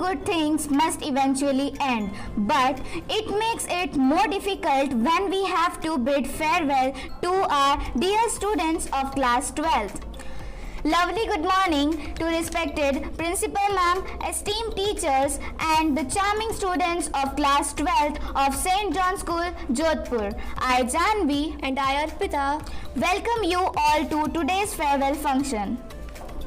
good things must eventually end, but it makes it more difficult when we have to bid farewell to our dear students of class 12th. Lovely good morning to respected Principal Ma'am, esteemed teachers and the charming students of class 12th of St. John School, Jodhpur. I, Janvi, and I, Arpita, welcome you all to today's farewell function.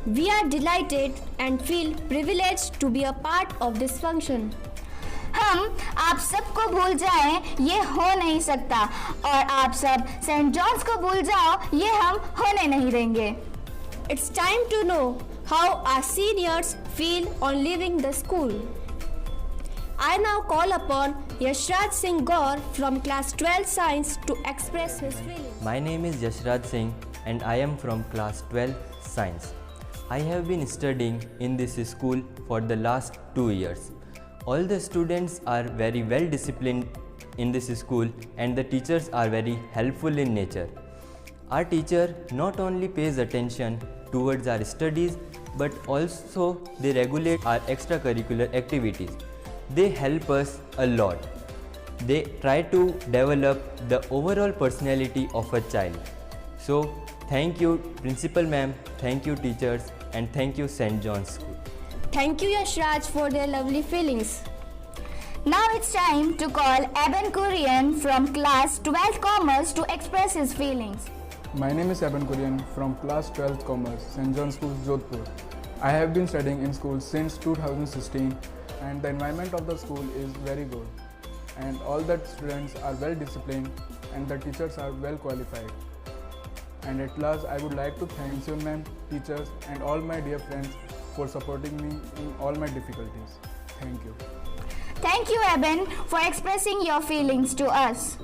We are delighted and feel privileged to be a part of this function. हम आप सबको भूल जाएं ये हो नहीं सकता और आप सब सेंट जॉन्स को भूल जाओ ये हम होने नहीं देंगे. It's time to know how our seniors feel on leaving the school. I now call upon Yashraj Singh Gaur from class 12 Science to express his feelings. My name is Yashraj Singh and I am from class 12 Science. I have been studying in this school for the last 2 years. All the students are very well disciplined in this school and the teachers are very helpful in nature. Our teacher not only pays attention towards our studies but also they regulate our extracurricular activities. They help us a lot. They try to develop the overall personality of a child. So thank you Principal Ma'am, thank you teachers and thank you St. John's School. Thank you Yashraj for their lovely feelings. Now it's time to call Eben Kurian from class 12 Commerce to express his feelings. My name is Eben Kurian from class 12 Commerce, St. John School, Jodhpur. I have been studying in school since 2016 and the environment of the school is very good. And all the students are well disciplined and the teachers are well qualified. And at last, I would like to thank Principal Ma'am, teachers and all my dear friends for supporting me in all my difficulties. Thank you. Thank you Eben for expressing your feelings to us.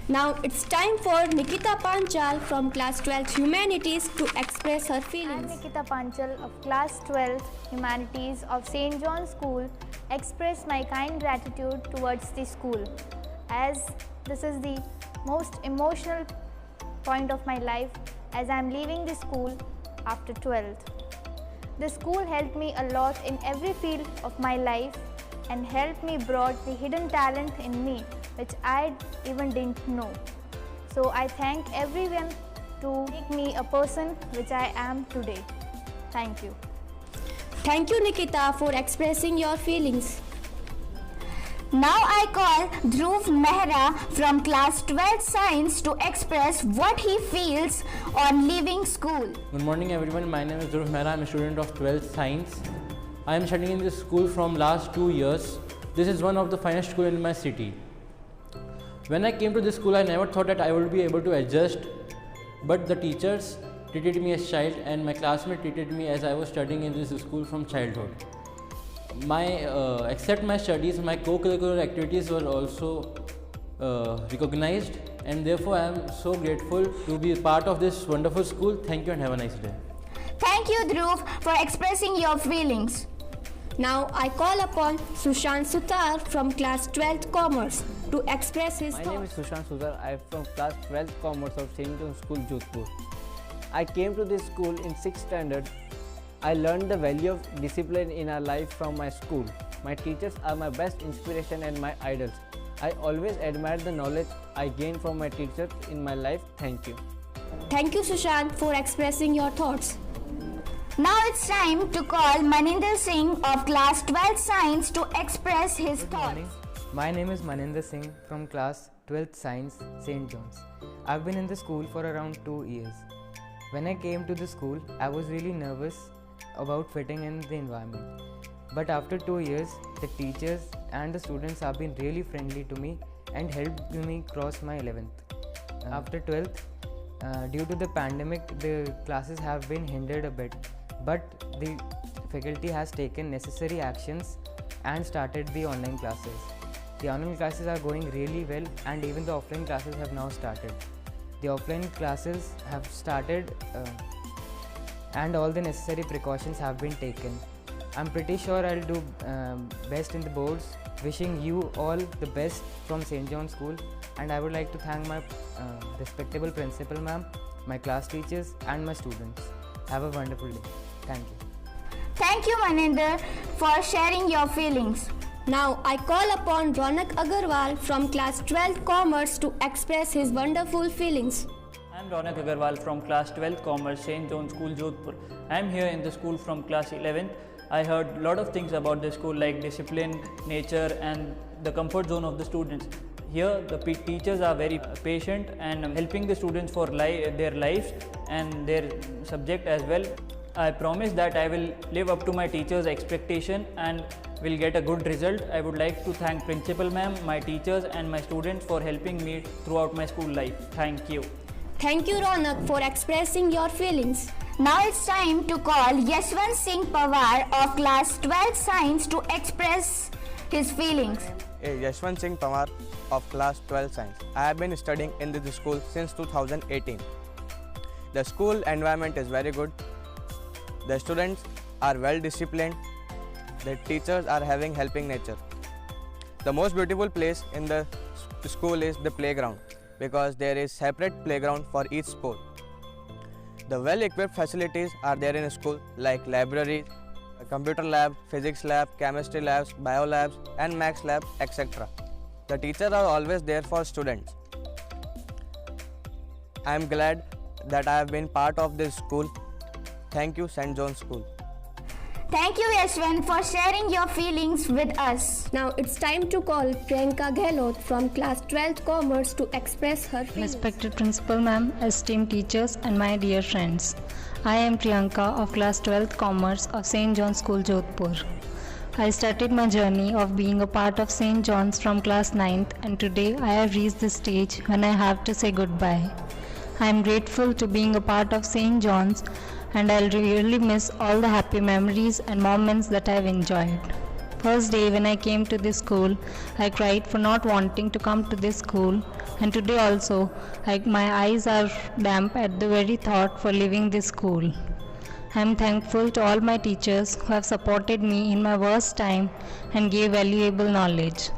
Now it's time for Nikita Panchal from class 12 Humanities to express her I am feelings. Nikita Panchal of class 12 Humanities of St. John's School express my kind gratitude towards the school as this is the most emotional point of my life as I am leaving the school after 12th. The school helped me a lot in every field of my life and helped me brought the hidden talent in me which I even didn't know. So I thank everyone to make me a person which I am today. Thank you. Thank you Nikita for expressing your feelings. Now I call Dhruv Mehra from class 12 Science to express what he feels on leaving school. Good morning everyone, my name is Dhruv Mehra. I am a student of 12th Science. I am studying in this school from last 2 years. This is one of the finest schools in my city. When I came to this school, I never thought that I would be able to adjust, but the teachers treated me as child and my classmates treated me as I was studying in this school from childhood. Except my studies, my co-curricular activities were also recognized and therefore I am so grateful to be part of this wonderful school. Thank you and have a nice day. Thank you Dhruv for expressing your feelings. Now I call upon Sushant Sutar from class 12 Commerce to express his My thoughts. name is Sushant Sudhar. I am from class 12 Commerce of St. John School, Jodhpur. I came to this school in 6th standard. I learned the value of discipline in our life from my school. My teachers are my best inspiration and my idols. I always admire the knowledge I gained from my teachers in my life. Thank you. Thank you Sushant for expressing your thoughts. Now it's time to call Maninder Singh of class 12 Science to express his Good thoughts. morning. My name is Maninder Singh from class 12th Science, St. John's. I've been in the school for around 2 years. When I came to the school, I was really nervous about fitting in the environment. But after 2 years, the teachers and the students have been really friendly to me and helped me cross my 11th. After 12th, due to the pandemic, the classes have been hindered a bit. But the faculty has taken necessary actions and started the online classes. The online classes are going really well and even the offline classes have now started. The offline classes have started and all the necessary precautions have been taken. I'm pretty sure I'll do best in the boards. Wishing you all the best from St. John's School, and I would like to thank my respectable principal ma'am, my class teachers and my students. Have a wonderful day. Thank you. Thank you, Maninder, for sharing your feelings. Now I call upon Ronak Agarwal from class 12 Commerce to express his wonderful feelings. I am Ronak Agarwal from class 12 Commerce, St. John School, Jodhpur. I am here in the school from class 11th. I heard a lot of things about the school like discipline, nature and the comfort zone of the students. Here the teachers are very patient and helping the students for their lives and their subject as well. I promise that I will live up to my teachers' expectation and will get a good result. I would like to thank Principal Ma'am, my teachers and my students for helping me throughout my school life. Thank you. Thank you, Ronak, for expressing your feelings. Now it's time to call Yashwant Singh Pawar of class 12 Science to express his feelings. Yashwant Singh Pawar of class 12 Science. I have been studying in this school since 2018. The school environment is very good. The students are well disciplined. The teachers are having helping nature. The most beautiful place in the school is the playground because there is separate playground for each sport. The well-equipped facilities are there in a school like libraries, a computer lab, physics lab, chemistry labs, bio labs and maths lab, etc. The teachers are always there for students. I am glad that I have been part of this school. Thank you, St. John School. Thank you, Yashwant, for sharing your feelings with us. Now it's time to call Priyanka Gehlot from class 12 Commerce to express her feelings. Respected Principal Ma'am, esteemed teachers and my dear friends. I am Priyanka of class 12th Commerce of St. John's School, Jodhpur. I started my journey of being a part of St. John's from class 9th and today I have reached the stage when I have to say goodbye. I am grateful to being a part of St. John's and I'll really miss all the happy memories and moments that I've enjoyed. First day when I came to this school, I cried for not wanting to come to this school, and today also, my eyes are damp at the very thought for leaving this school. I am thankful to all my teachers who have supported me in my worst time and gave valuable knowledge.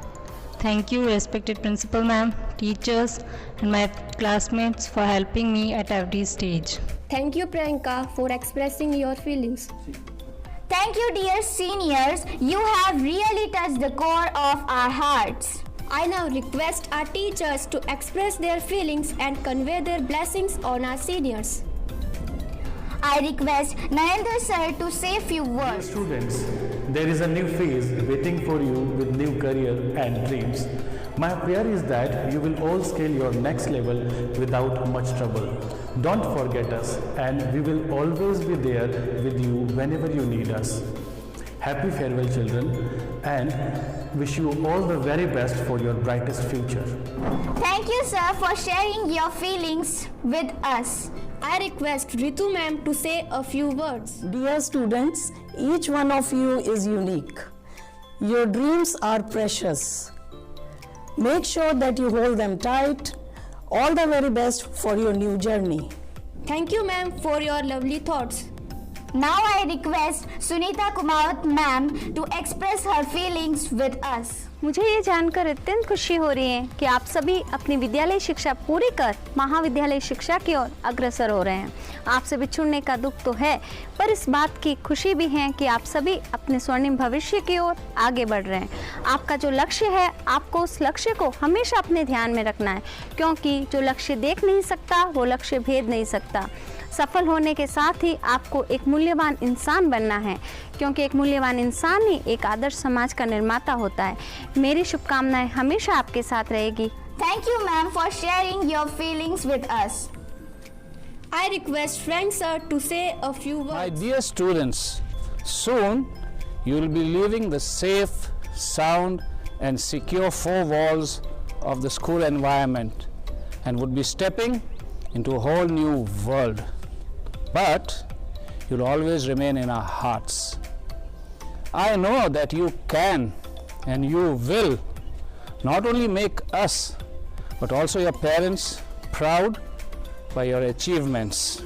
Thank you, respected Principal Ma'am, teachers and my classmates for helping me at every stage. Thank you, Priyanka, for expressing your feelings. Thank you, dear seniors. You have really touched the core of our hearts. I now request our teachers to express their feelings and convey their blessings on our seniors. I request Narendra sir to say a few words. Students, there is a new phase waiting for you with new career and dreams. My prayer is that you will all scale your next level without much trouble. Don't forget us and we will always be there with you whenever you need us. Happy farewell, children, and wish you all the very best for your brightest future. Thank you, sir, for sharing your feelings with us. I request Ritu ma'am to say a few words. Dear students, each one of you is unique. Your dreams are precious. Make sure that you hold them tight. All the very best for your new journey. Thank you, ma'am, for your lovely thoughts. Now I request Sunita Kumawat ma'am to express her feelings with us. मुझे ये जानकर अत्यंत खुशी हो रही है कि आप सभी अपनी विद्यालय शिक्षा पूरी कर महाविद्यालय शिक्षा की ओर अग्रसर हो रहे हैं। आपसे बिछुड़ने का दुख तो है, पर इस बात की खुशी भी है कि आप सभी अपने स्वर्णिम भविष्य की ओर आगे बढ़ रहे हैं। आपका जो लक्ष्य है, आपको उस लक्ष्य को हमेशा अपने ध्यान में रखना है, क्योंकि जो लक्ष्य देख नहीं सकता वो लक्ष्य भेद नहीं सकता। सफल होने के साथ ही आपको एक मूल्यवान इंसान बनना है, क्योंकि एक मूल्यवान इंसान ही एक आदर्श समाज का निर्माता होता है। मेरी शुभकामनाएं हमेशा आपके साथ रहेगी। Thank you, ma'am, for sharing your feelings with us. I request friend sir to say a few words. My dear students, soon you will be leaving the safe, sound and secure four walls of the school environment and would be stepping into a whole new world. But you'll always remain in our hearts. I know that you can and you will not only make us but also your parents proud by your achievements.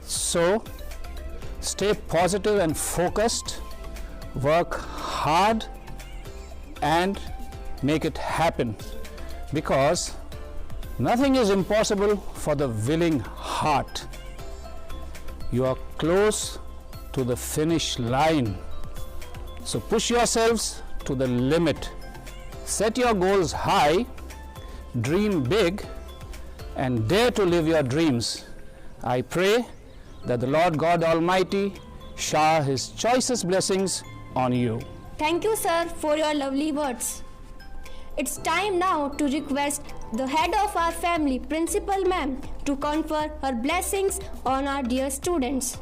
So stay positive and focused, work hard and make it happen, because nothing is impossible for the willing heart. You are close to the finish line. So push yourselves to the limit. Set your goals high, dream big, and dare to live your dreams. I pray that the Lord God Almighty shower His choicest blessings on you. Thank you, sir, for your lovely words. It's time now to request the head of our family, Principal Ma'am, to confer her blessings on our dear students.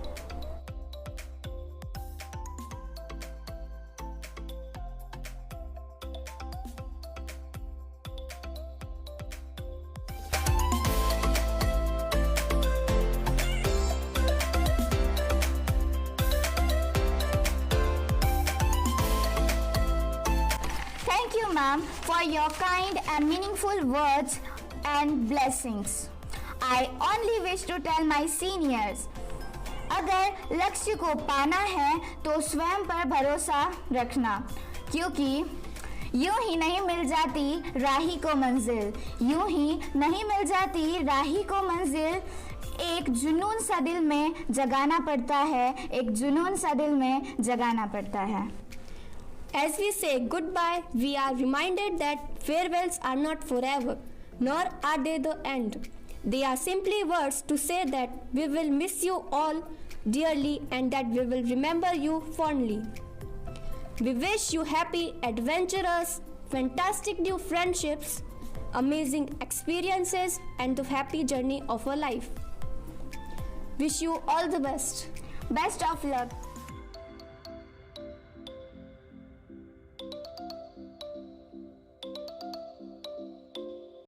Thank you, ma'am, for your kind and meaningful words and blessings. I only wish to tell my seniors, अगर लक्ष्य को पाना है तो स्वयं पर भरोसा रखना, क्योंकि यूं ही नहीं मिल जाती राही को मंजिल, यूं ही नहीं मिल जाती राही को मंजिल, एक जुनून सा दिल में जगाना पड़ता है, एक जुनून सा दिल में जगाना पड़ता है. As we say goodbye, we are reminded that farewells are not forever, nor are they the end. They are simply words to say that we will miss you all dearly and that we will remember you fondly. We wish you happy, adventurous, fantastic new friendships, amazing experiences, and the happy journey of a life. Wish you all the best. Best of luck.